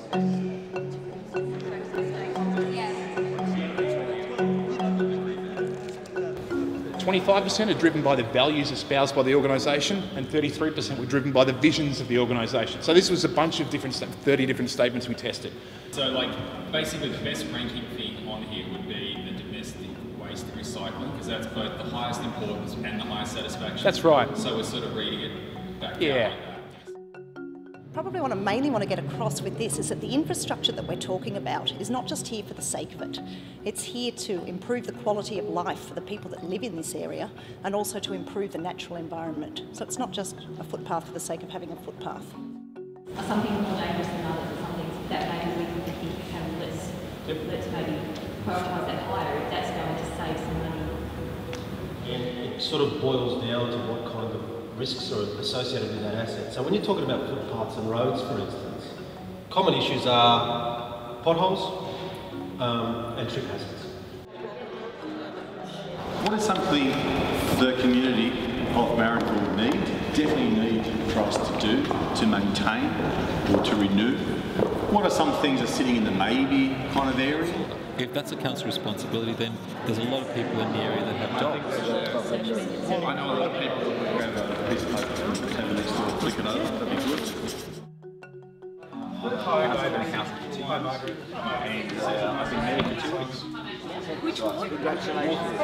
%25 are driven by the values espoused by the organisation, and 33% were driven by the visions of the organisation. So this was a bunch of different, 30 different statements we tested. So like, basically the best ranking thing on here would be the domestic waste recycling, because that's both the highest importance and the highest satisfaction. That's right. So we're sort of reading it back down Yeah. like that. Probably what I mainly want to get across with this is that the infrastructure that we're talking about is not just here for the sake of it. It's here to improve the quality of life for the people that live in this area and also to improve the natural environment. So it's not just a footpath for the sake of having a footpath. Are some things more dangerous than others? Are some things that maybe we can think can let's maybe prioritise that higher if that's going to save some money? And it sort of boils down to what kind of risks are associated with that asset. So when you're talking about footpaths and roads, for instance, common issues are potholes and trip hazards. What is something the community of Marrickville definitely need for us to do to maintain or to renew? What are some things that are sitting in the maybe kind of area? If that's a council responsibility, then there's a lot of people in the area that have dogs. I know a lot of people that would grab a piece of paper and have it next door, flick it over, that'd be good. Hi, I've been a councillor for 2 years, and I've been married for 2 weeks. Which one? Congratulations.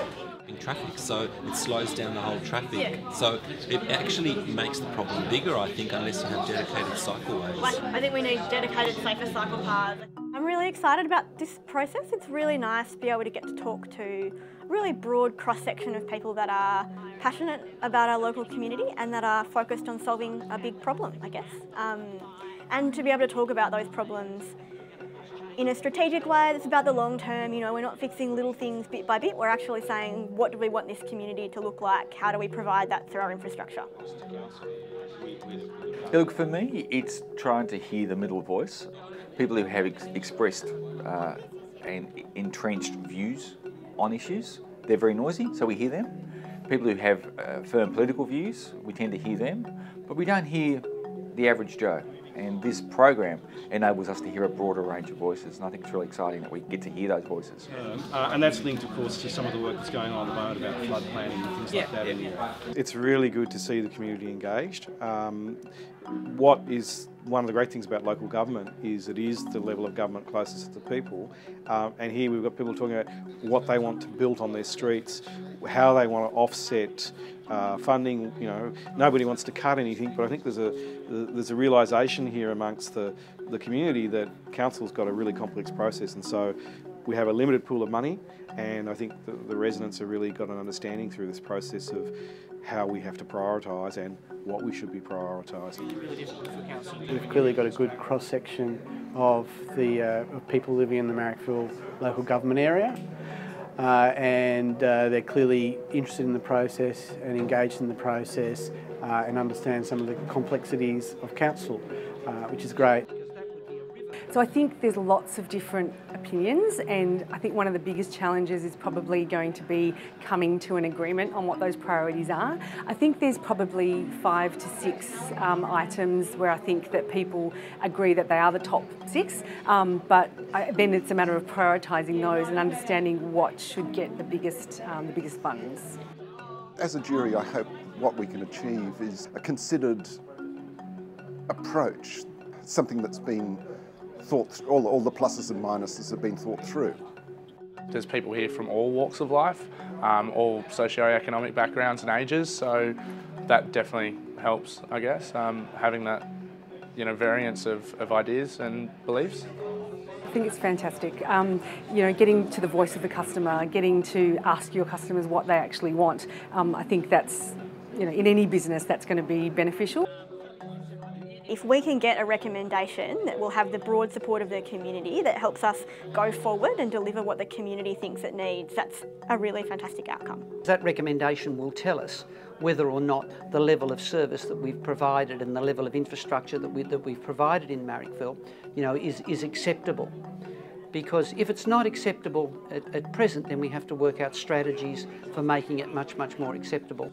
In traffic, so it slows down the whole traffic. Yeah. So it actually makes the problem bigger, I think, unless you have dedicated cycleways. I think we need dedicated safer cycle paths. I'm really excited about this process. It's really nice to be able to get to talk to a really broad cross-section of people that are passionate about our local community and that are focused on solving a big problem, I guess. And to be able to talk about those problems in a strategic way that's about the long term. You know, we're not fixing little things bit by bit, we're actually saying, what do we want this community to look like? How do we provide that through our infrastructure? Look, for me, it's trying to hear the middle voice. People who have expressed and entrenched views on issues, they're very noisy, so we hear them. People who have firm political views, we tend to hear them, but we don't hear the average Joe. And this program enables us to hear a broader range of voices, and I think it's really exciting that we get to hear those voices. And that's linked, of course, to some of the work that's going on at the moment about flood planning and things like that. It's really good to see the community engaged. What is one of the great things about local government is it is the level of government closest to the people. And here we've got people talking about what they want to build on their streets, how they want to offset funding. You know, nobody wants to cut anything, but I think there's a realisation here amongst the community that Council's got a really complex process, and so we have a limited pool of money, and I think the residents have really got an understanding through this process of how we have to prioritise and what we should be prioritising. We've clearly got a good cross-section of the of people living in the Marrickville local government area. And they're clearly interested in the process and engaged in the process and understand some of the complexities of council, which is great. So I think there's lots of different opinions, and I think one of the biggest challenges is probably going to be coming to an agreement on what those priorities are. I think there's probably 5 to 6 items where I think that people agree that they are the top 6, but then it's a matter of prioritising those and understanding what should get the biggest funds. As a jury, I hope what we can achieve is a considered approach, something that's been thought, all the pluses and minuses have been thought through. There's people here from all walks of life, all socio-economic backgrounds and ages, so that definitely helps, I guess, having that, variance of ideas and beliefs. I think it's fantastic. Getting to the voice of the customer, getting to ask your customers what they actually want. I think that's, in any business, that's going to be beneficial. If we can get a recommendation that will have the broad support of the community that helps us go forward and deliver what the community thinks it needs, that's a really fantastic outcome. That recommendation will tell us whether or not the level of service that we've provided and the level of infrastructure that we've provided in Marrickville, is acceptable. Because if it's not acceptable at present, then we have to work out strategies for making it much, much more acceptable.